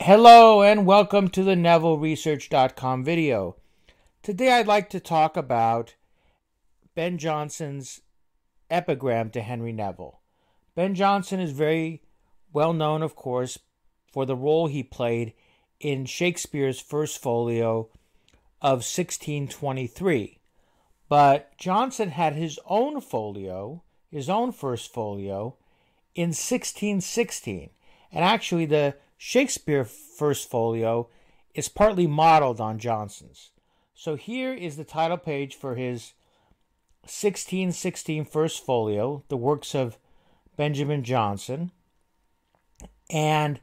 Hello and welcome to the NevilleResearch.com video. Today I'd like to talk about Ben Jonson's epigram to Henry Neville. Ben Jonson is very well known, of course, for the role he played in Shakespeare's First Folio of 1623. But Jonson had his own folio, his own First Folio, in 1616. And actually the Shakespeare First Folio is partly modeled on Jonson's. So here is the title page for his 1616 First Folio, the works of Benjamin Jonson. And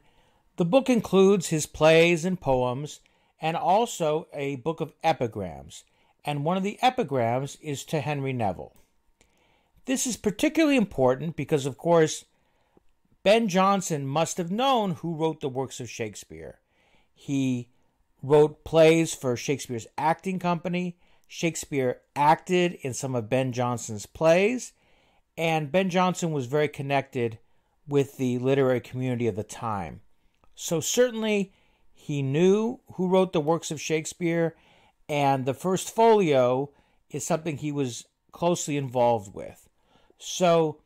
the book includes his plays and poems and also a book of epigrams. And one of the epigrams is to Henry Neville. This is particularly important because, of course, Ben Jonson must have known who wrote the works of Shakespeare. He wrote plays for Shakespeare's acting company. Shakespeare acted in some of Ben Jonson's plays. And Ben Jonson was very connected with the literary community of the time. So certainly he knew who wrote the works of Shakespeare, and the First Folio is something he was closely involved with. So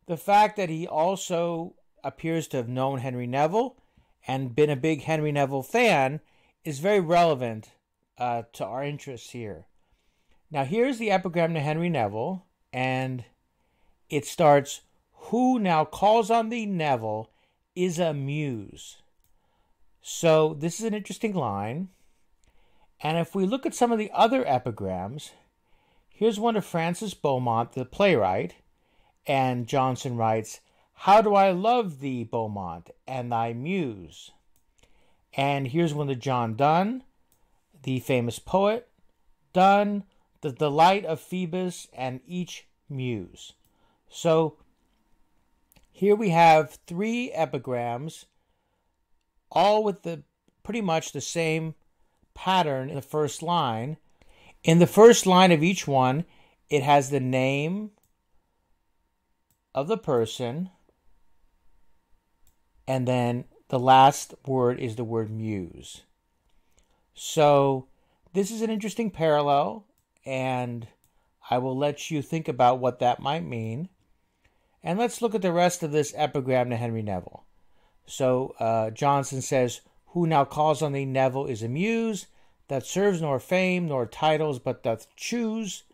the fact that he also appears to have known Henry Neville and been a big Henry Neville fan is very relevant to our interests here. Now here's the epigram to Henry Neville, and it starts, "Who now calls on thee, Neville, is a muse." So this is an interesting line. And if we look at some of the other epigrams, here's one of Francis Beaumont, the playwright, and Jonson writes, "How do I love thee, Beaumont, and thy muse?" And here's one to John Donne, the famous poet. "Donne, the delight of Phoebus and each muse." So here we have three epigrams, all with pretty much the same pattern in the first line. In the first line of each one, it has the name of the person, and then the last word is the word muse. So this is an interesting parallel, and I will let you think about what that might mean. And let's look at the rest of this epigram to Henry Neville. So Jonson says, "Who now calls on thee, Neville, is a muse, that serves nor fame nor titles, but doth choose,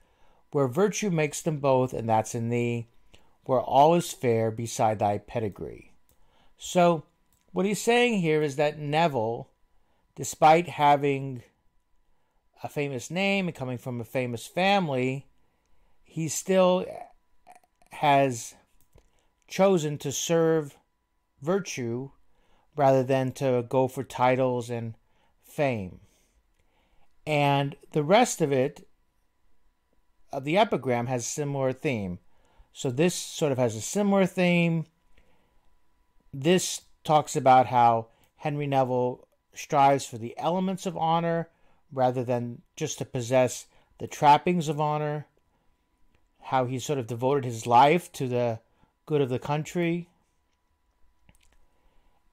where virtue makes them both, and that's in thee, where all is fair beside thy pedigree." So what he's saying here is that Neville, despite having a famous name and coming from a famous family, he still has chosen to serve virtue rather than to go for titles and fame. And the rest of it, of the epigram, has a similar theme. So this sort of has a similar theme. This talks about how Henry Neville strives for the elements of honor rather than just to possess the trappings of honor. How he sort of devoted his life to the good of the country.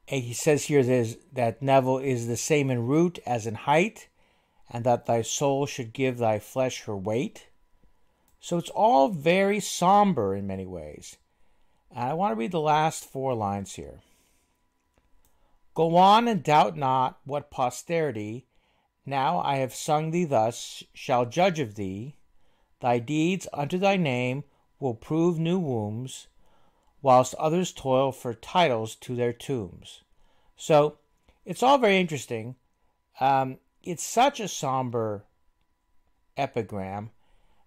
And he says here that Neville is the same in root as in height, and that thy soul should give thy flesh her weight. So it's all very somber in many ways. And I want to read the last four lines here. "Go on and doubt not what posterity, now I have sung thee thus, shall judge of thee. Thy deeds unto thy name will prove new wombs, whilst others toil for titles to their tombs." So it's all very interesting. It's such a somber epigram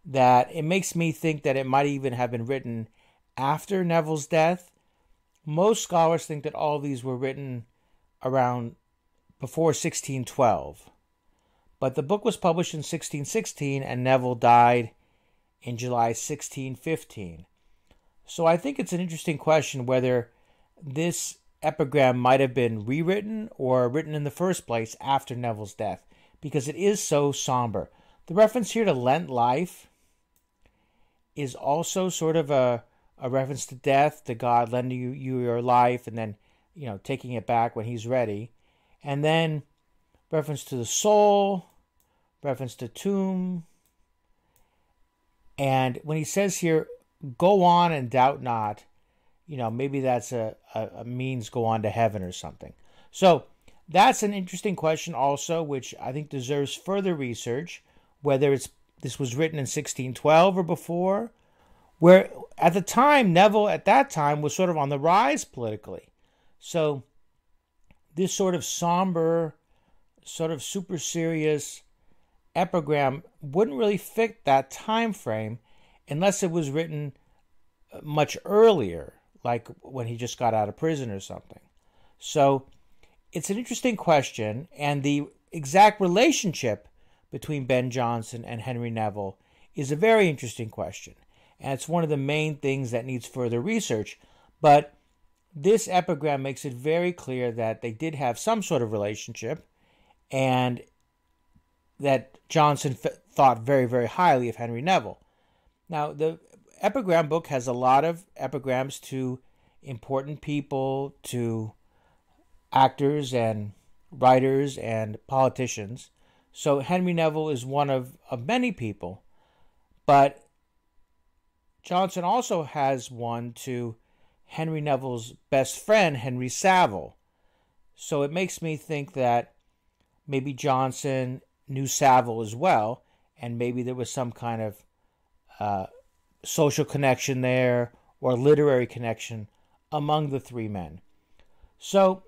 that it makes me think that it might even have been written after Neville's death. Most scholars think that all of these were written around before 1612. But the book was published in 1616, and Neville died in July 1615. So I think it's an interesting question whether this epigram might have been rewritten or written in the first place after Neville's death, because it is so somber. The reference here to Lent life is also sort of a reference to death, to God lending you your life and then, taking it back when he's ready. And then reference to the soul, reference to tomb. And when he says here, go on and doubt not, maybe that's a means go on to heaven or something. So that's an interesting question also, which I think deserves further research, whether this was written in 1612 or before, where at the time, Neville at that time was sort of on the rise politically. So this sort of somber, sort of super serious epigram wouldn't really fit that time frame unless it was written much earlier, like when he just got out of prison or something. So it's an interesting question, and the exact relationship between Ben Jonson and Henry Neville is a very interesting question, and it's one of the main things that needs further research. But this epigram makes it very clear that they did have some sort of relationship, and that Jonson thought very, very highly of Henry Neville. Now, the epigram book has a lot of epigrams to important people, to actors and writers and politicians. So Henry Neville is one of many people. But Jonson also has one to Henry Neville's best friend, Henry Savile. So it makes me think that maybe Jonson knew Savile as well, and maybe there was some kind of social connection there or literary connection among the three men. So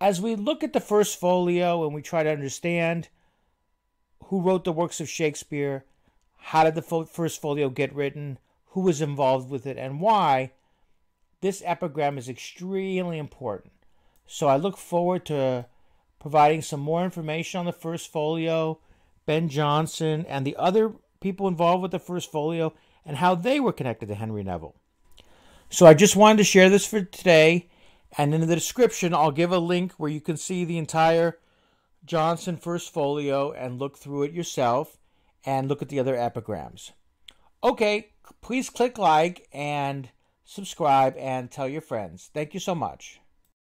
as we look at the first folio and we try to understand who wrote the works of Shakespeare, how did the first folio get written, who was involved with it, and why, this epigram is extremely important. So I look forward to providing some more information on the first folio, Ben Jonson, and the other people involved with the first folio, and how they were connected to Henry Neville. So I just wanted to share this for today, and in the description I'll give a link where you can see the entire Jonson first folio and look through it yourself and look at the other epigrams. Okay, please click like and subscribe and tell your friends. Thank you so much.